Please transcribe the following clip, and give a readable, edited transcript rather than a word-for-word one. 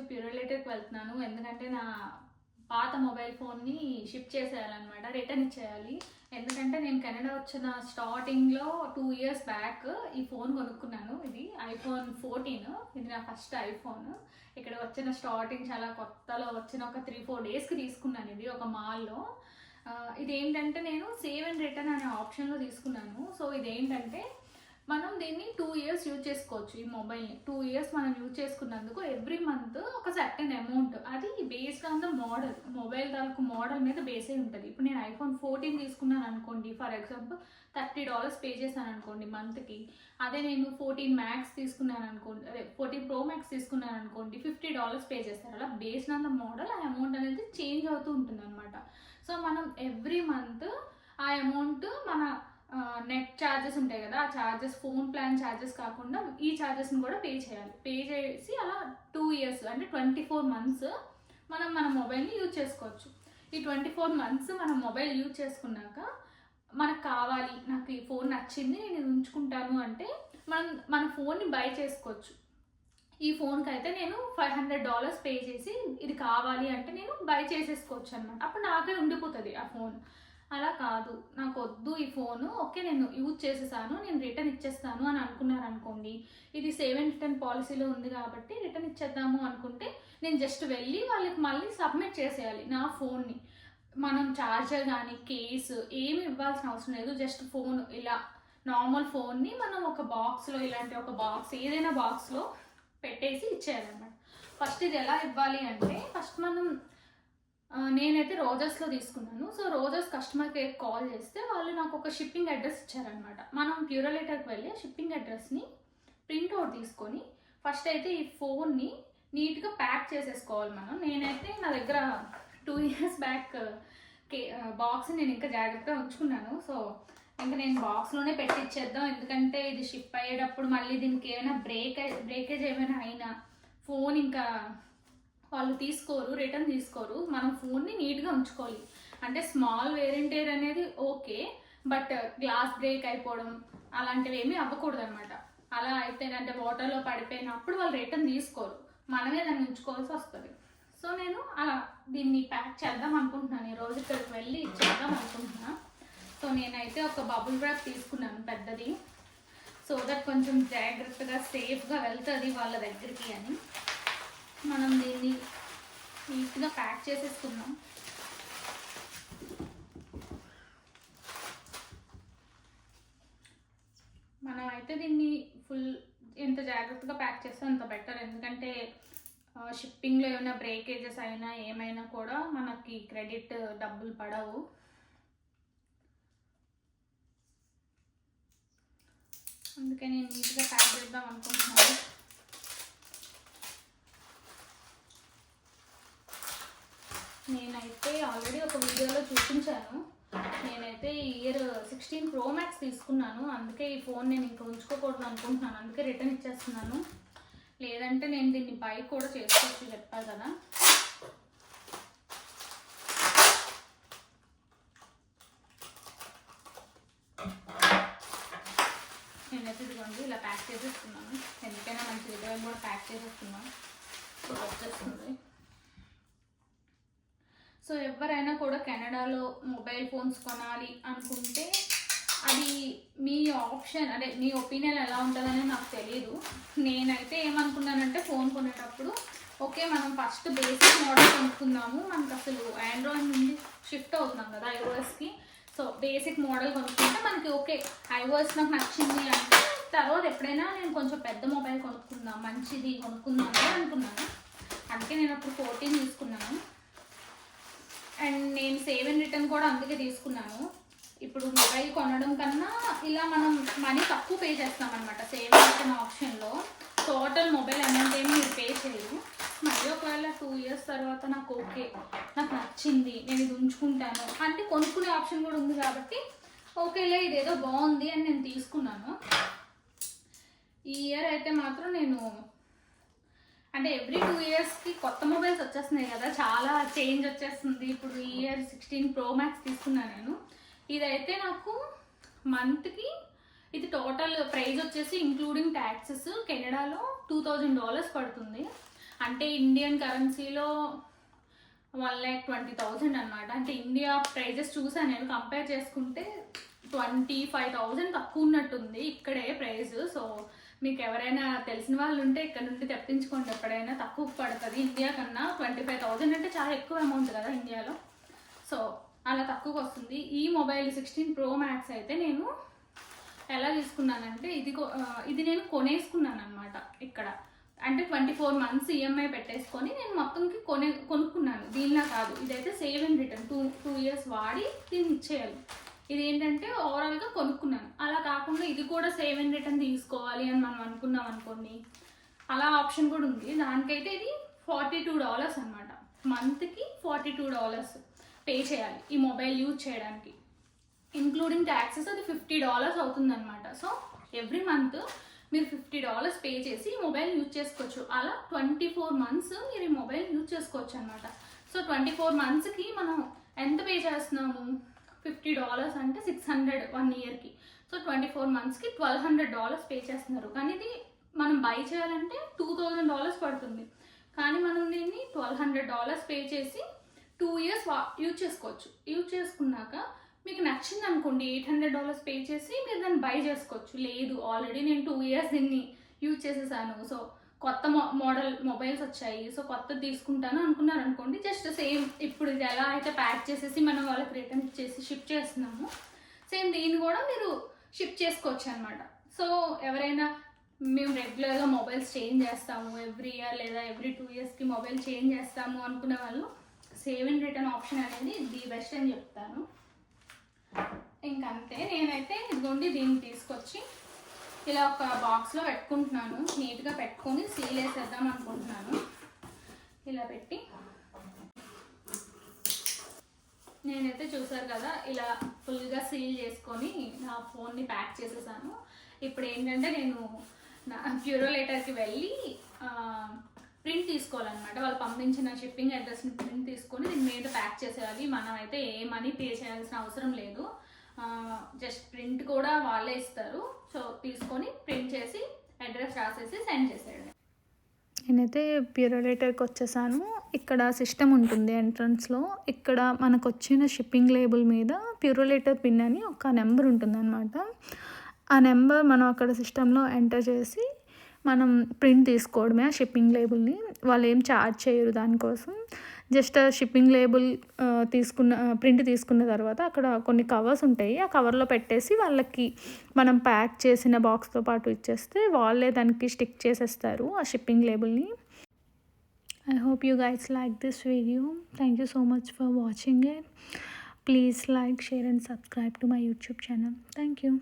ప్యూరోలేటర్కి వెళ్తున్నాను. ఎందుకంటే నా పాత మొబైల్ ఫోన్ని షిఫ్ట్ చేసేయాలన్నమాట, రిటర్న్ ఇచ్చేయాలి. ఎందుకంటే నేను కెనడా వచ్చిన స్టార్టింగ్లో 2 years బ్యాక్ ఈ ఫోన్ కొనుక్కున్నాను. ఇది iPhone 14. ఇది నా ఫస్ట్ ఐఫోన్. ఇక్కడ వచ్చిన స్టార్టింగ్ చాలా కొత్తలో వచ్చిన ఒక 3-4 డేస్కి తీసుకున్నాను. ఇది ఒక మాల్లో. ఇదేంటంటే నేను సేవ్ అండ్ రిటర్న్ అనే ఆప్షన్లో తీసుకున్నాను. సో ఇదేంటంటే మనం దీన్ని 2 years యూజ్ చేసుకోవచ్చు. ఈ మొబైల్ని 2 years మనం యూజ్ చేసుకున్నందుకు ఎవ్రీ మంత్ ఒక సర్టెన్ అమౌంట్, అది based on the model, mobile తాలూకు మోడల్ మీద బేస్ అయి ఉంటుంది. ఇప్పుడు నేను iPhone 14 తీసుకున్నాను అనుకోండి, ఫర్ ఎగ్జాంపుల్ $30 పే చేశాను అనుకోండి మంత్కి. అదే నేను 14 Max తీసుకున్నాను అనుకోండి, అదే 14 Pro Max తీసుకున్నాను అనుకోండి, $50 పే చేస్తారు. అలా బేస్డ్ ఆన్ ద మోడల్ ఆ అమౌంట్ అనేది చేంజ్ అవుతూ ఉంటుంది అనమాట. సో మనం ఎవ్రీ మంత్ ఆ అమౌంట్ మన నెట్ ఛార్జెస్ ఉంటాయి కదా, ఆ ఛార్జెస్, ఫోన్ ప్లాన్ ఛార్జెస్ కాకుండా ఈ ఛార్జెస్ని కూడా పే చేయాలి. పే చేసి అలా 2 years అంటే 24 months మనం మన మొబైల్ని యూజ్ చేసుకోవచ్చు. ఈ 24 months మనం మొబైల్ యూజ్ చేసుకున్నాక మనకు కావాలి, నాకు ఈ ఫోన్ నచ్చింది, నేను ఇది ఉంచుకుంటాను అంటే మన ఫోన్ని బై చేసుకోవచ్చు. ఈ ఫోన్కి అయితే నేను $500 పే చేసి ఇది కావాలి అంటే నేను బై చేసేసుకోవచ్చు అనమాట. అప్పుడు నాకే ఉండిపోతుంది ఆ ఫోన్. అలా కాదు, నాకు వద్దు ఈ ఫోను, ఓకే నేను యూజ్ చేసేసాను, నేను రిటర్న్ ఇచ్చేస్తాను అని అనుకున్నారు అనుకోండి, ఇది సేవ్ అండ్ రిటర్న్ పాలసీలో ఉంది కాబట్టి రిటర్న్ ఇచ్చేద్దాము అనుకుంటే నేను జస్ట్ వెళ్ళి వాళ్ళకి మళ్ళీ సబ్మిట్ చేసేయాలి నా ఫోన్ని. మనం ఛార్జర్ కానీ కేసు ఏమి ఇవ్వాల్సిన అవసరం లేదు. జస్ట్ ఫోన్ ఇలా నార్మల్ ఫోన్ని మనం ఒక బాక్స్లో, ఇలాంటి ఒక బాక్స్ ఏదైనా బాక్స్లో పెట్టేసి ఇచ్చేయాలన్నమాట. ఫస్ట్ ఇది ఎలా ఇవ్వాలి అంటే, ఫస్ట్ మనం నేనైతే రోజెస్లో తీసుకున్నాను. So roses customer care call చేస్తే వాళ్ళు నాకు ఒక షిప్పింగ్ అడ్రస్ ఇచ్చారనమాట. మనం ప్యూరోలేటర్కి వెళ్ళి షిప్పింగ్ అడ్రస్ని ప్రింట్అవుట్ తీసుకొని ఫస్ట్ అయితే ఈ ఫోన్ని నీట్గా ప్యాక్ చేసేసుకోవాలి మనం. నేనైతే నా దగ్గర 2 years బ్యాక్ బాక్స్ నేను ఇంకా జాగ్రత్తగా ఉంచుకున్నాను. సో ఇంకా నేను బాక్స్లోనే పెట్టి ఇచ్చేద్దాం, ఎందుకంటే ఇది షిప్ అయ్యేటప్పుడు మళ్ళీ దీనికి ఏమైనా బ్రేకేజ్ ఏమైనా అయినా ఫోన్ ఇంకా వాళ్ళు తీసుకోరు, రిటర్న్ తీసుకోరు. మనం ఫోన్ని నీట్గా ఉంచుకోవాలి. అంటే స్మాల్ వేరియంటేర్ అనేది ఓకే, బట్ గ్లాస్ బ్రేక్ అయిపోవడం అలాంటివి ఏమీ అవ్వకూడదు అనమాట. అలా అయితే అంటే వాటర్లో పడిపోయినప్పుడు వాళ్ళు రిటర్న్ తీసుకోరు, మనమే దాన్ని ఉంచుకోవాల్సి వస్తుంది. సో నేను అలా దీన్ని ప్యాక్ చేద్దాం అనుకుంటున్నాను, ఈ రోజు ఇక్కడికి వెళ్ళి చేద్దాం అనుకుంటున్నాను. సో నేనైతే ఒక బబుల్ ర్యాప్ తీసుకున్నాను పెద్దది, సో దట్ కొంచెం జాగ్రత్తగా సేఫ్గా వెళ్తుంది వాళ్ళ దగ్గరికి అని. మనం దీన్ని నీట్గా ప్యాక్ చేసేసుకుందాం. మనం అయితే దీన్ని ఫుల్ ఎంత జాగ్రత్తగా ప్యాక్ చేస్తే అంత బెటర్. ఎందుకంటే షిప్పింగ్లో ఏమైనా బ్రేకేజెస్ అయినా ఏమైనా కూడా మనకి క్రెడిట్ డబ్బులు పడవు. అందుకే నేను నీట్గా ప్యాక్ చేద్దాం అనుకుంటున్నాను. నేనైతే ఆల్రెడీ ఒక వీడియోలో చూపించాను. నేనైతే ఈ ఇయర్ 16 Pro Max తీసుకున్నాను. అందుకే ఈ ఫోన్ నేను ఇంకా ఉంచుకోకూడదు అనుకుంటున్నాను, అందుకే రిటర్న్ ఇచ్చేస్తున్నాను. లేదంటే నేను దీన్ని బై కూడా చేసుకోవచ్చు, చెప్పాలి కదా. నేనైతే ఇదిగోండి ఇలా ప్యాక్ చేసేస్తున్నాను. ఎందుకైనా మంచి దగ్గర కూడా ప్యాక్ చేసేస్తున్నాను. వచ్చేస్తుంది. సో ఎవరైనా కూడా కెనడాలో మొబైల్ ఫోన్స్ కొనాలి అనుకుంటే అది మీ ఆప్షన్, అంటే మీ ఒపీనియన్ ఎలా ఉంటుందని నాకు తెలియదు. నేనైతే ఏమనుకున్నానంటే ఫోన్ కొనేటప్పుడు ఓకే మనం ఫస్ట్ బేసిక్ మోడల్ కొనుక్కుందాము, మనకు అసలు ఆండ్రాయిడ్ నుండి షిఫ్ట్ అవుతున్నాం కదా iOSకి. సో బేసిక్ మోడల్ కొనుక్కుంటే మనకి ఓకే iOS నాకు నచ్చింది అంటే తర్వాత ఎప్పుడైనా నేను కొంచెం పెద్ద మొబైల్ కొనుక్కుందాం, మంచిది కొనుక్కుందాం అని అనుకున్నాను. అందుకే నేను అప్పుడు 14 తీసుకున్నాను. అండ్ నేను సేవ్ అండ్ రిటర్న్ కూడా అందుకే తీసుకున్నాను. ఇప్పుడు మొబైల్ కొనడం కన్నా ఇలా మనం మనీ తక్కువ పే చేస్తాం అనమాట సేవ్ అండ్ రిటర్న్ ఆప్షన్లో. టోటల్ మొబైల్ అమౌంట్ ఏమి మీరు పే చేయరు. మళ్ళీ ఒకవేళ 2 years తర్వాత నాకు ఓకే నాకు నచ్చింది, నేను ఇది ఉంచుకుంటాను అంటే కొనుక్కునే ఆప్షన్ కూడా ఉంది కాబట్టి ఓకేలే ఇదేదో బాగుంది అని నేను తీసుకున్నాను. ఈ ఇయర్ అయితే మాత్రం నేను అంటే ఎవ్రీ 2 yearsకి కొత్త మొబైల్స్ వచ్చేస్తున్నాయి కదా, చాలా చేంజ్ వచ్చేస్తుంది. ఇప్పుడు ఈ ఇయర్ 16 Pro Max తీసుకున్నాను నేను. ఇదైతే నాకు మంత్కి ఇది టోటల్ ప్రైస్ వచ్చేసి ఇంక్లూడింగ్ ట్యాక్సెస్ కెనడాలో $2000 పడుతుంది. అంటే ఇండియన్ కరెన్సీలో 1,20,000 అనమాట. అంటే ఇండియా ప్రైజెస్ చూసాను నేను, కంపేర్ చేసుకుంటే 25,000 తక్కువ ఉన్నట్టుంది ఇక్కడే ప్రైస్. సో మీకు ఎవరైనా తెలిసిన వాళ్ళు ఉంటే ఇక్కడ నుండి తెప్పించుకోండి, ఎప్పుడైనా తక్కువ పడుతుంది ఇండియా కన్నా. 25,000 అంటే చాలా ఎక్కువ అమౌంట్ కదా ఇండియాలో. సో అలా తక్కువకి వస్తుంది. ఈ మొబైల్ 16 Pro Max అయితే నేను ఎలా తీసుకున్నానంటే ఇది నేను కొనేసుకున్నాను అనమాట ఇక్కడ. అంటే 24 months ఈఎంఐ పెట్టేసుకొని నేను మొత్తంకి కొనుక్కున్నాను. దీనిలా కాదు, ఇదైతే సేవ్ అండ్ రిటర్న్ 2 years వాడి దీన్ని ఇచ్చేయాలి. ఇది ఏంటంటే ఓవరాల్గా కొనుక్కున్నాను. అలా కాకుండా ఇది కూడా సేవ్ అండ్ రిటర్న్ తీసుకోవాలి అని మనం అనుకున్నాం అనుకోండి, అలా ఆప్షన్ కూడా ఉంది. దానికైతే ఇది $42 అనమాట. మంత్కి $42 పే చేయాలి ఈ మొబైల్ యూజ్ చేయడానికి. ఇంక్లూడింగ్ ట్యాక్సెస్ అది $50 అవుతుంది అనమాట. సో ఎవ్రీ మంత్ మీరు $50 పే చేసి ఈ మొబైల్ యూజ్ చేసుకోవచ్చు. అలా 24 months మీరు ఈ మొబైల్ యూజ్ చేసుకోవచ్చు అనమాట. సో 24 monthsకి మనం ఎంత పే చేస్తున్నాము? $50 అంటే $600 1 yearకి. సో 24 monthsకి $1,200 పే చేస్తున్నారు. కానీ ఇది మనం బై చేయాలంటే $2,000 పడుతుంది. కానీ మనం దీన్ని $1,200 పే చేసి 2 years యూజ్ చేసుకోవచ్చు. యూజ్ చేసుకున్నాక మీకు నచ్చింది అనుకోండి, $800 పే చేసి మీరు దాన్ని బై చేసుకోవచ్చు. లేదు ఆల్రెడీ నేను 2 years దీన్ని యూజ్ చేసేసాను, సో కొత్త మోడల్ మొబైల్స్ వచ్చాయి, సో కొత్తది తీసుకుంటాను అనుకున్నారు అనుకోండి, జస్ట్ సేమ్ ఇప్పుడు ఇది ఎలా అయితే ప్యాక్ చేసేసి మనం వాళ్ళకి రిటర్న్ చేసి షిప్ చేస్తున్నాము, సేమ్ దీన్ని కూడా మీరు షిప్ చేసుకోవచ్చు అనమాట. సో ఎవరైనా మేము రెగ్యులర్గా మొబైల్స్ చేంజ్ చేస్తాము, ఎవ్రీ ఇయర్ లేదా ఎవ్రీ 2 yearsకి మొబైల్ చేంజ్ చేస్తాము అనుకునే వాళ్ళు సేవ్ అండ్ రిటర్న్ ఆప్షన్ అనేది ది బెస్ట్ అని చెప్తాను. ఇంకంతే, నేనైతే ఇదిగోండి దీన్ని తీసుకొచ్చి ఇలా ఒక బాక్స్లో పెట్టుకుంటున్నాను. నీట్గా పెట్టుకొని సీల్ వేసేద్దాం అనుకుంటున్నాను. ఇలా పెట్టి నేనైతే చూసారు కదా ఇలా ఫుల్గా సీల్ చేసుకొని నా ఫోన్ని ప్యాక్ చేసేసాను. ఇప్పుడు ఏంటంటే నేను నా ప్యూరోలేటర్కి వెళ్ళి ప్రింట్ తీసుకోవాలన్నమాట. వాళ్ళు పంపించిన షిప్పింగ్ అడ్రస్ని ప్రింట్ తీసుకొని దీని మీద ప్యాక్ చేసేయాలి. మనం అయితే ఏ మనీ పే చేయాల్సిన అవసరం లేదు, జస్ట్ ప్రింట్ కూడా వాళ్ళే ఇస్తారు. సో తీసుకొని ప్రింట్ చేసి అడ్రస్ రాసేసి సెండ్ చేసేయండి. నేనైతే ప్యూరోలేటర్కి వచ్చేసాను. ఇక్కడ సిస్టమ్ ఉంటుంది ఎంట్రన్స్లో. ఇక్కడ మనకు వచ్చిన షిప్పింగ్ లేబుల్ మీద ప్యూరోలేటర్ పిన్ అని ఒక నెంబర్ ఉంటుంది అనమాట. ఆ నెంబర్ మనం అక్కడ సిస్టంలో ఎంటర్ చేసి మనం ప్రింట్ తీసుకోవడమే ఆ షిప్పింగ్ లేబుల్ని. వాళ్ళు ఏం ఛార్జ్ చేయరు దానికోసం. జస్ట్ షిప్పింగ్ లేబుల్ ప్రింట్ తీసుకున్న తర్వాత అక్కడ కొన్ని కవర్స్ ఉంటాయి, ఆ కవర్లో పెట్టేసి వాళ్ళకి మనం ప్యాక్ చేసిన బాక్స్తో పాటు ఇచ్చేస్తే వాళ్ళే దానికి స్టిక్ చేసేస్తారు ఆ shipping లేబుల్ని. I hope you guys like this video. Thank you so much for watching it. Please like, share and subscribe to my YouTube channel. Thank you.